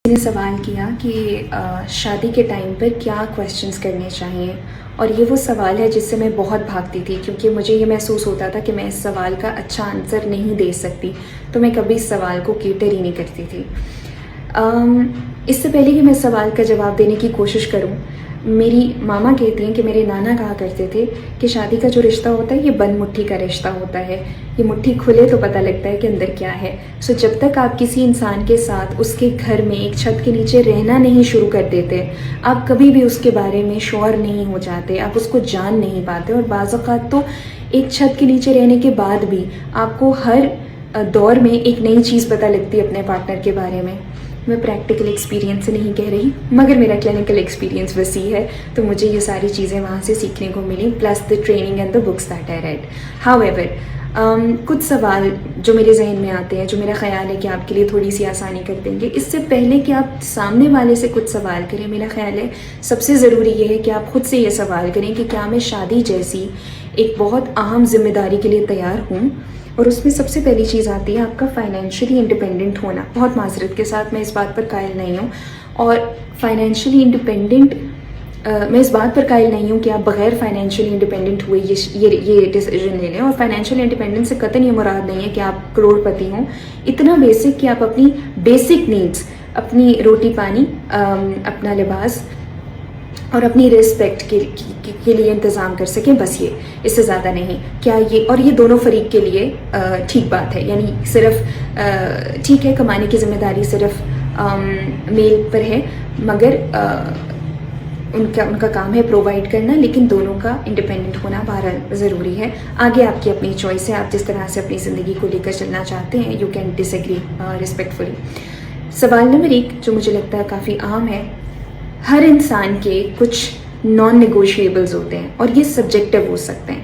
نے سوال کیا کہ شادی کے ٹائم پر کیا کویسچنس کرنے چاہیے، اور یہ وہ سوال ہے جس سے میں بہت بھاگتی تھی، کیونکہ مجھے یہ محسوس ہوتا تھا کہ میں اس سوال کا اچھا آنسر نہیں دے سکتی، تو میں کبھی اس سوال کو کیٹر ہی نہیں کرتی تھی۔ اس سے پہلے کہ میں سوال کا جواب دینے کی کوشش کروں، میری ماما کہتی ہیں کہ میرے نانا کہا کرتے تھے کہ شادی کا جو رشتہ ہوتا ہے یہ بند مٹھی کا رشتہ ہوتا ہے، یہ مٹھی کھلے تو پتہ لگتا ہے کہ اندر کیا ہے۔ سو جب تک آپ کسی انسان کے ساتھ اس کے گھر میں ایک چھت کے نیچے رہنا نہیں شروع کر دیتے، آپ کبھی بھی اس کے بارے میں شعور نہیں ہو جاتے، آپ اس کو جان نہیں پاتے۔ اور بعض اوقات تو ایک چھت کے نیچے رہنے کے بعد بھی آپ کو ہر دور میں ایک نئی چیز پتہ لگتی ہے اپنے پارٹنر کے بارے میں۔ میں پریکٹیکل ایکسپیرینس سے نہیں کہہ رہی، مگر میرا کلینکل ایکسپیرینس وسیع ہے، تو مجھے یہ ساری چیزیں وہاں سے سیکھنے کو ملی، plus the training and the books that I read. How ever, کچھ سوال جو میرے ذہن میں آتے ہیں، جو میرا خیال ہے کہ آپ کے لیے تھوڑی سی آسانی کر دیں گے، اس سے پہلے کہ آپ سامنے والے سے کچھ سوال کریں، میرا خیال ہے سب سے ضروری یہ ہے کہ آپ خود سے یہ سوال کریں کہ کیا میں شادی جیسی ایک بہت اہم ذمہ داری کے لیے تیار ہوں۔ اور اس میں سب سے پہلی چیز آتی ہے آپ کا فائنینشلی انڈیپینڈنٹ ہونا۔ بہت معذرت کے ساتھ میں اس بات پر قائل نہیں ہوں، اور فائنینشلی انڈیپینڈنٹ میں اس بات پر قائل نہیں ہوں کہ آپ بغیر فائنینشلی انڈیپینڈنٹ ہوئے یہ ڈیسیژن لے لیں۔ اور فائنینشیل انڈیپینڈنس سے قطعاً یہ مراد نہیں ہے کہ آپ کروڑ پتی ہوں، اتنا بیسک کہ آپ اپنی بیسک نیڈس، اپنی روٹی پانی، اپنا لباس اور اپنی ریسپیکٹ کے لیے انتظام کر سکیں، بس یہ، اس سے زیادہ نہیں۔ کیا یہ، اور یہ دونوں فریق کے لیے ٹھیک بات ہے، یعنی صرف ٹھیک ہے کمانے کی ذمہ داری صرف میل پر ہے، مگر ان کا کام ہے پرووائڈ کرنا، لیکن دونوں کا انڈیپینڈنٹ ہونا بہرحال ضروری ہے۔ آگے آپ کی اپنی چوائس ہے، آپ جس طرح سے اپنی زندگی کو لے کر چلنا چاہتے ہیں، you can disagree respectfully. سوال نمبر 1 جو مجھے لگتا ہے کافی اہم ہے، ہر انسان کے کچھ نان نیگوشیبلز ہوتے ہیں، اور یہ سبجیکٹو ہو سکتے ہیں۔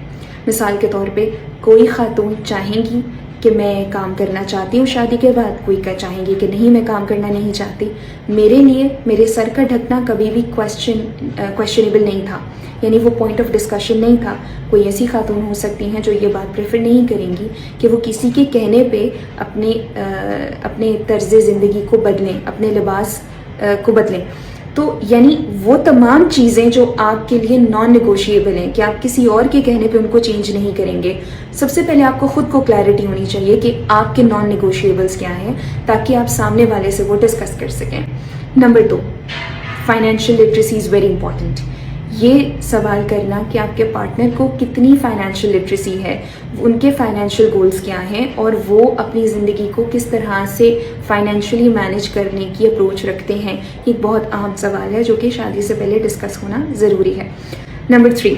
مثال کے طور پہ کوئی خاتون چاہیں گی کہ میں کام کرنا چاہتی ہوں شادی کے بعد، کوئی چاہیں گی کہ نہیں میں کام کرنا نہیں چاہتی۔ میرے لیے میرے سر کا ڈھکنا کبھی بھی کویسچنیبل نہیں تھا، یعنی وہ پوائنٹ آف ڈسکشن نہیں تھا۔ کوئی ایسی خاتون ہو سکتی ہیں جو یہ بات پریفر نہیں کریں گی کہ وہ کسی کے کہنے پہ اپنے طرز زندگی کو بدلیں، اپنے لباس کو بدلیں۔ تو یعنی وہ تمام چیزیں جو آپ کے لیے نان نیگوشیبل ہیں کہ آپ کسی اور کے کہنے پہ ان کو چینج نہیں کریں گے، سب سے پہلے آپ کو خود کو کلیئرٹی ہونی چاہیے کہ آپ کے نان نیگوشیبلز کیا ہیں، تاکہ آپ سامنے والے سے وہ ڈسکس کر سکیں۔ Number 2، financial literacy is very important. یہ سوال کرنا کہ آپ کے پارٹنر کو کتنی فائنینشیل لٹریسی ہے، ان کے فائنینشیل گولز کیا ہیں، اور وہ اپنی زندگی کو کس طرح سے فائنینشلی مینیج کرنے کی اپروچ رکھتے ہیں، یہ بہت اہم سوال ہے جو کہ شادی سے پہلے ڈسکس ہونا ضروری ہے۔ نمبر 3،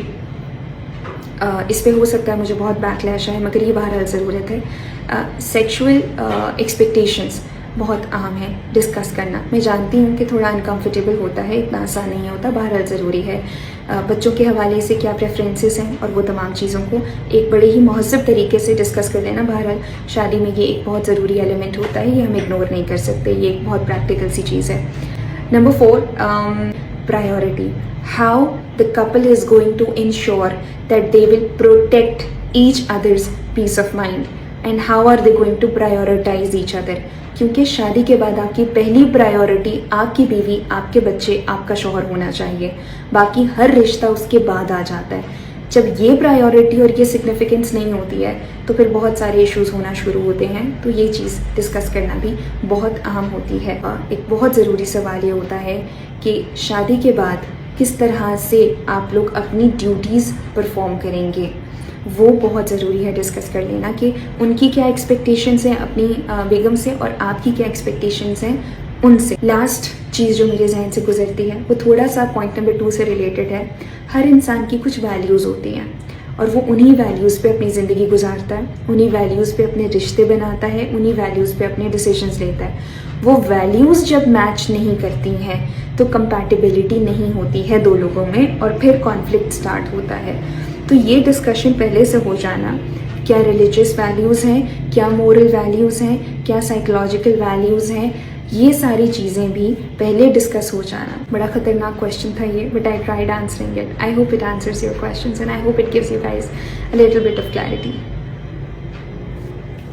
اس پہ ہو سکتا ہے مجھے بہت بیک لیش ہے، مگر یہ بہرحال ضرورت ہے، سیکشول ایکسپیکٹیشنز بہت اہم ہے ڈسکس کرنا۔ میں جانتی ہوں کہ تھوڑا انکمفرٹیبل ہوتا ہے، اتنا آسان نہیں ہوتا، بہرحال ضروری ہے۔ بچوں کے حوالے سے کیا پریفرنسز ہیں اور وہ تمام چیزوں کو ایک بڑے ہی مہذب طریقے سے ڈسکس کر لینا، بہرحال شادی میں یہ ایک بہت ضروری ایلیمنٹ ہوتا ہے، یہ ہم اگنور نہیں کر سکتے، یہ ایک بہت پریکٹیکل سی چیز ہے۔ Number 4، priority. How the couple is going to ensure that they will protect each other's peace of mind, and how are they going to prioritize each other. کیونکہ شادی کے بعد آپ کی پہلی پرائیورٹی آپ کی بیوی، آپ کے بچے، آپ کا شوہر ہونا چاہیے، باقی ہر رشتہ اس کے بعد آ جاتا ہے۔ جب یہ پرائیورٹی اور یہ سگنیفیکنس نہیں ہوتی ہے تو پھر بہت سارے ایشوز ہونا شروع ہوتے ہیں، تو یہ چیز ڈسکس کرنا بھی بہت اہم ہوتی ہے۔ ایک بہت ضروری سوال یہ ہوتا ہے کہ شادی کے بعد کس طرح سے آپ لوگ اپنی ڈیوٹیز پرفارم کریں گے، وہ بہت ضروری ہے ڈسکس کر لینا کہ ان کی کیا ایکسپیکٹیشنز ہیں اپنی بیگم سے، اور آپ کی کیا ایکسپیکٹیشنز ہیں ان سے۔ لاسٹ چیز جو میرے ذہن سے گزرتی ہے وہ تھوڑا سا پوائنٹ نمبر 2 سے ریلیٹڈ ہے۔ ہر انسان کی کچھ ویلیوز ہوتی ہیں، اور وہ انہی ویلیوز پہ اپنی زندگی گزارتا ہے، انہی ویلیوز پہ اپنے رشتے بناتا ہے، انہی ویلیوز پہ اپنے ڈیسیژنز لیتا ہے۔ وہ ویلیوز جب میچ نہیں کرتی ہیں تو کمپیٹیبلٹی نہیں ہوتی ہے دو لوگوں میں، اور پھر کانفلکٹ سٹارٹ ہوتا ہے۔ تو یہ ڈسکشن پہلے سے ہو جانا، کیا ریلیجیس ویلیوز ہیں، کیا مورل ویلیوز ہیں، کیا سائیکولوجیکل ویلیوز ہیں، یہ ساری چیزیں بھی پہلے ڈسکس ہو جانا۔ بڑا خطرناک کویشچن تھا یہ، but I tried answering it. I hope it answers your questions and I hope it gives you guys a little bit of clarity.